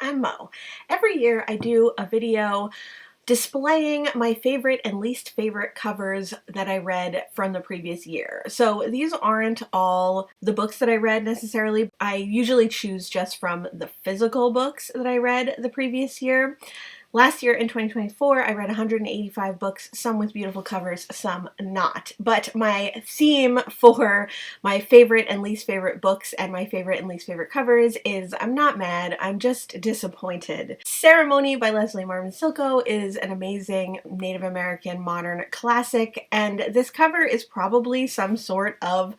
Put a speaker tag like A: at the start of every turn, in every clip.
A: I'm Mo. Every year I do a video displaying my favorite and least favorite covers that I read from the previous year. So these aren't all the books that I read necessarily. I usually choose just from the physical books that I read the previous year. Last year in 2024, I read 185 books, some with beautiful covers, some not. But my theme for my favorite and least favorite books and my favorite and least favorite covers is I'm not mad, I'm just disappointed. Ceremony by Leslie Marvin Silko is an amazing Native American modern classic, and this cover is probably some sort of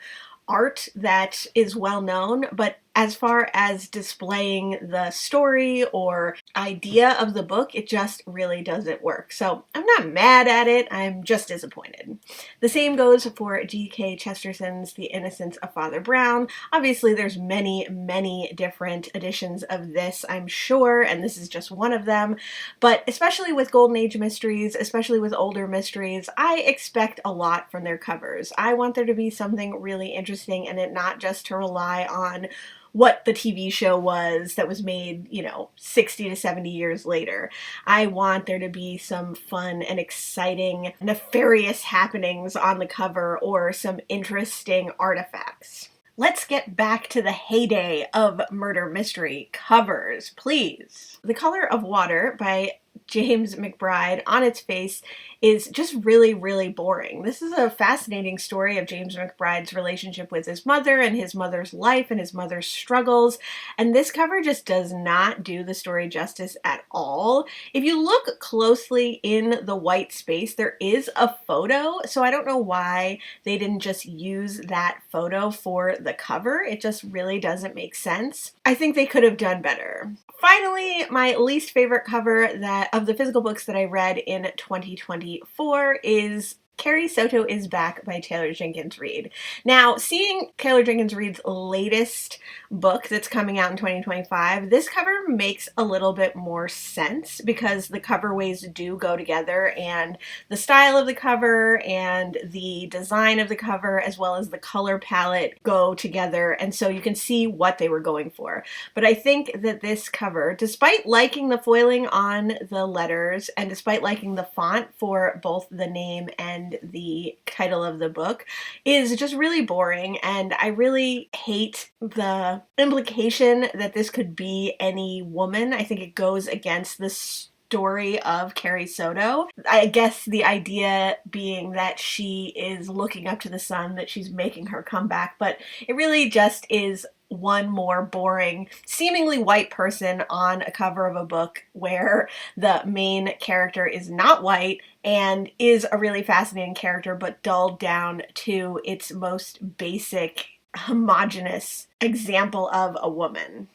A: art that is well known, but as far as displaying the story or idea of the book, it just really doesn't work. So I'm not mad at it, I'm just disappointed. The same goes for G.K. Chesterton's The Innocence of Father Brown. Obviously there's many different editions of this, I'm sure, and this is just one of them, but especially with Golden Age mysteries, especially with older mysteries, I expect a lot from their covers. I want there to be something really interesting and it not just to rely on what the TV show was that was made, 60 to 70 years later. I want there to be some fun and exciting, nefarious happenings on the cover or some interesting artifacts. Let's get back to the heyday of murder mystery covers, please. The Color of Water by James McBride on its face is just really boring. This is a fascinating story of James McBride's relationship with his mother and his mother's life and his mother's struggles, and this cover just does not do the story justice at all. If you look closely in the white space, there is a photo, so I don't know why they didn't just use that photo for the cover. It just really doesn't make sense. I think they could have done better. Finally, my least favorite cover of the physical books that I read in 2024 is Carrie Soto is Back by Taylor Jenkins Reid. Now, seeing Taylor Jenkins Reid's latest book that's coming out in 2025, this cover makes a little bit more sense because the coverways do go together and the style of the cover and the design of the cover as well as the color palette go together, and so you can see what they were going for. But I think that this cover, despite liking the foiling on the letters and despite liking the font for both the name and the title of the book, is just really boring, and I really hate the implication that this could be any woman. I think it goes against the story of Carrie Soto. I guess the idea being that she is looking up to the sun, that she's making her comeback, but it really just is one more boring, seemingly white person on a cover of a book where the main character is not white and is a really fascinating character, but dulled down to its most basic, homogenous example of a woman.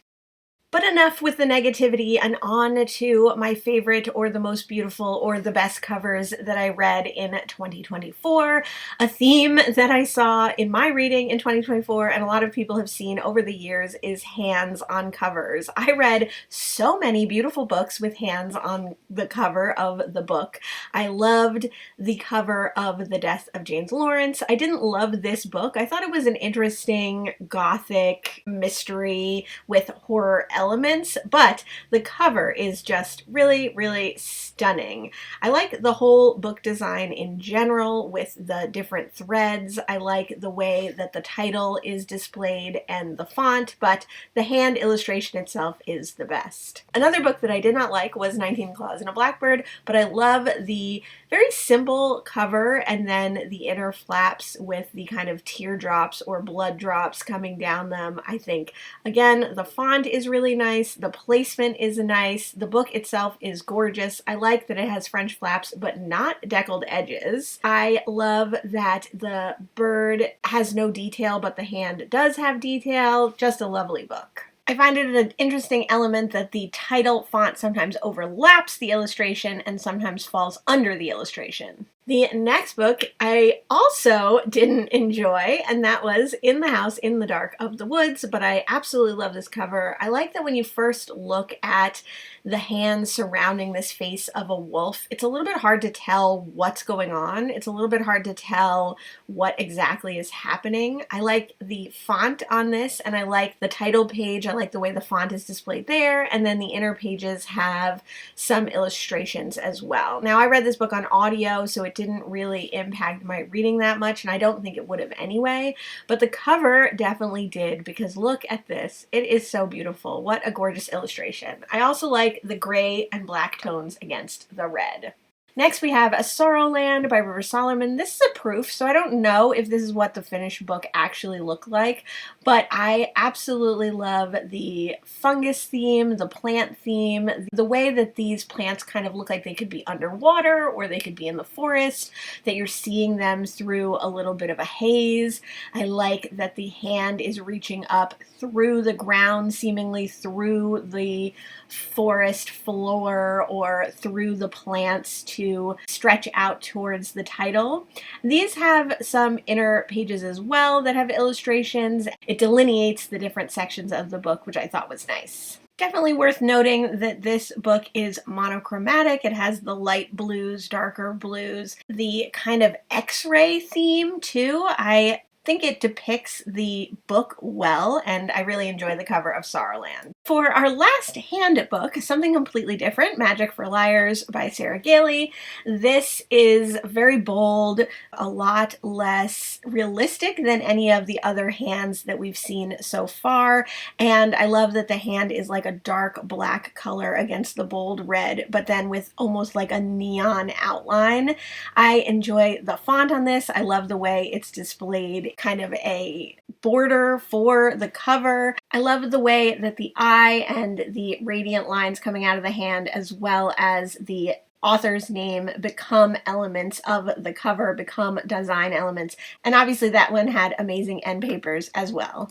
A: But enough with the negativity and on to my favorite or the most beautiful or the best covers that I read in 2024. A theme that I saw in my reading in 2024 and a lot of people have seen over the years is hands on covers. I read so many beautiful books with hands on the cover of the book. I loved the cover of The Death of James Lawrence. I didn't love this book. I thought it was an interesting gothic mystery with horror elements, but the cover is just really stunning. I like the whole book design in general with the different threads. I like the way that the title is displayed and the font, but the hand illustration itself is the best. Another book that I did not like was 19 Claws and a Blackbird, but I love the very simple cover and then the inner flaps with the kind of teardrops or blood drops coming down them. I think, again, the font is really nice, the placement is nice, the book itself is gorgeous. I like that it has French flaps but not deckled edges. I love that the bird has no detail but the hand does have detail. Just a lovely book. I find it an interesting element that the title font sometimes overlaps the illustration and sometimes falls under the illustration. The next book I also didn't enjoy, and that was In the House in the Dark of the Woods, but I absolutely love this cover. I like that when you first look at the hands surrounding this face of a wolf, it's a little bit hard to tell what's going on. It's a little bit hard to tell what exactly is happening. I like the font on this, and I like the title page. I like the way the font is displayed there, and then the inner pages have some illustrations as well. Now, I read this book on audio, so it didn't really impact my reading that much, and I don't think it would have anyway, but the cover definitely did, because look at this. It is so beautiful. What a gorgeous illustration. I also like the gray and black tones against the red. Next we have A Sorrowland by River Solomon. This is a proof, so I don't know if this is what the finished book actually looked like, but I absolutely love the fungus theme, the plant theme, the way that these plants kind of look like they could be underwater or they could be in the forest, that you're seeing them through a little bit of a haze. I like that the hand is reaching up through the ground, seemingly through the forest floor or through the plants to stretch out towards the title. These have some inner pages as well that have illustrations. It delineates the different sections of the book, which I thought was nice. Definitely worth noting that this book is monochromatic. It has the light blues, darker blues, the kind of X-ray theme too. I think it depicts the book well, and I really enjoy the cover of Sorrowland. For our last handbook, something completely different, Magic for Liars by Sarah Gailey. This is very bold, a lot less realistic than any of the other hands that we've seen so far, and I love that the hand is like a dark black color against the bold red, but then with almost like a neon outline. I enjoy the font on this. I love the way it's displayed, kind of a border for the cover. I love the way that the eye and the radiant lines coming out of the hand, as well as the author's name, become elements of the cover, become design elements. And obviously that one had amazing end papers as well.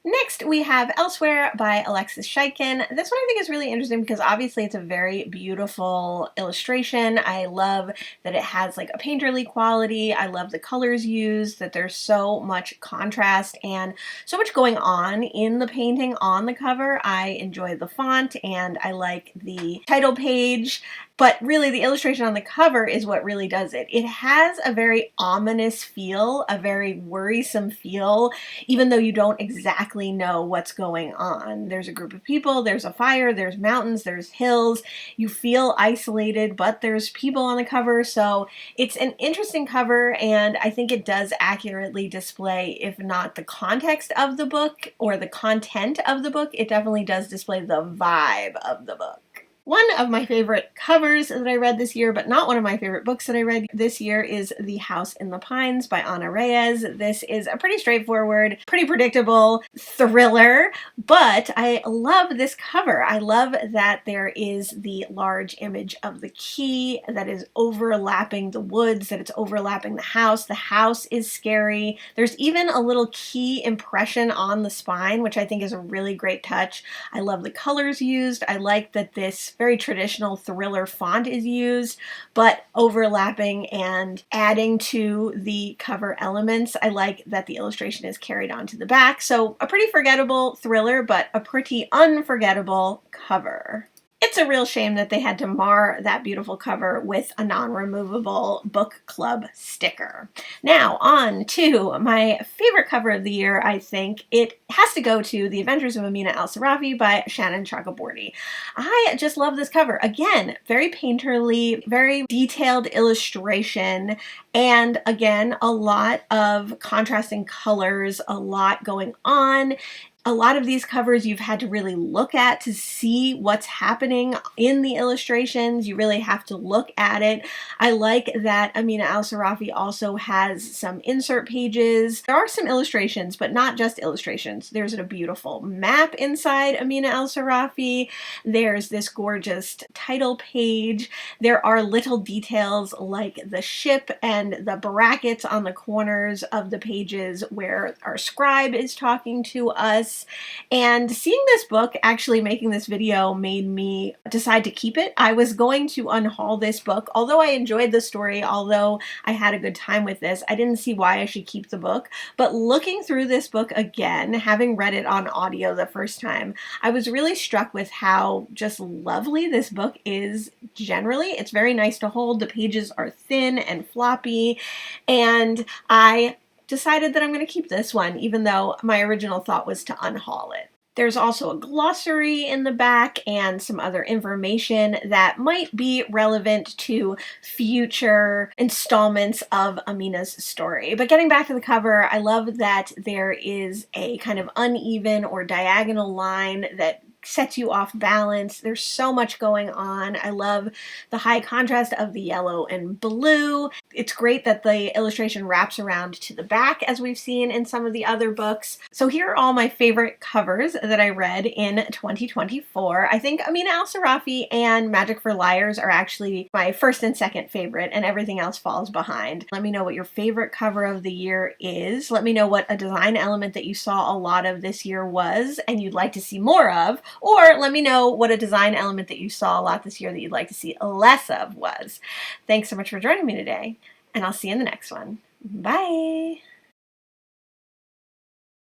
A: Next, we have Elsewhere by Alexis Shaikin. This one I think is really interesting because obviously it's a very beautiful illustration. I love that it has like a painterly quality. I love the colors used, that there's so much contrast and so much going on in the painting on the cover. I enjoy the font and I like the title page. But really, the illustration on the cover is what really does it. It has a very ominous feel, a very worrisome feel, even though you don't exactly know what's going on. There's a group of people, there's a fire, there's mountains, there's hills. You feel isolated, but there's people on the cover, so it's an interesting cover, and I think it does accurately display, if not the context of the book or the content of the book, it definitely does display the vibe of the book. One of my favorite covers that I read this year, but not one of my favorite books that I read this year, is The House in the Pines by Ana Reyes. This is a pretty straightforward, pretty predictable thriller, but I love this cover. I love that there is the large image of the key that is overlapping the woods, that it's overlapping the house. The house is scary. There's even a little key impression on the spine, which I think is a really great touch. I love the colors used. I like that this very traditional thriller font is used, but overlapping and adding to the cover elements. I like that the illustration is carried onto the back. So a pretty forgettable thriller, but a pretty unforgettable cover. It's a real shame that they had to mar that beautiful cover with a non-removable book club sticker. Now, on to my favorite cover of the year, I think. It has to go to The Adventures of Amina Al-Sarafi by Shannon Chakraborty. I just love this cover. Again, very painterly, very detailed illustration, and again, a lot of contrasting colors, a lot going on. A lot of these covers you've had to really look at to see what's happening in the illustrations. You really have to look at it. I like that Amina Al-Sarafi also has some insert pages. There are some illustrations, but not just illustrations. There's a beautiful map inside Amina Al-Sarafi. There's this gorgeous title page. There are little details like the ship and the brackets on the corners of the pages where our scribe is talking to us. this. And seeing this book, actually making this video, made me decide to keep it. I was going to unhaul this book. Although I enjoyed the story, although I had a good time with this, I didn't see why I should keep the book. But looking through this book again, having read it on audio the first time, I was really struck with how just lovely this book is generally. It's very nice to hold. The pages are thin and floppy, and I decided that I'm going to keep this one, even though my original thought was to unhaul it. There's also a glossary in the back and some other information that might be relevant to future installments of Amina's story. But getting back to the cover, I love that there is a kind of uneven or diagonal line that sets you off balance. There's so much going on. I love the high contrast of the yellow and blue. It's great that the illustration wraps around to the back, as we've seen in some of the other books. So here are all my favorite covers that I read in 2024. I think Amina Al-Sarafi and Magic for Liars are actually my first and second favorite, and everything else falls behind. Let me know what your favorite cover of the year is. Let me know what a design element that you saw a lot of this year was and you'd like to see more of. Or let me know what a design element that you saw a lot this year that you'd like to see less of was. Thanks so much for joining me today, and I'll see you in the next one. Bye!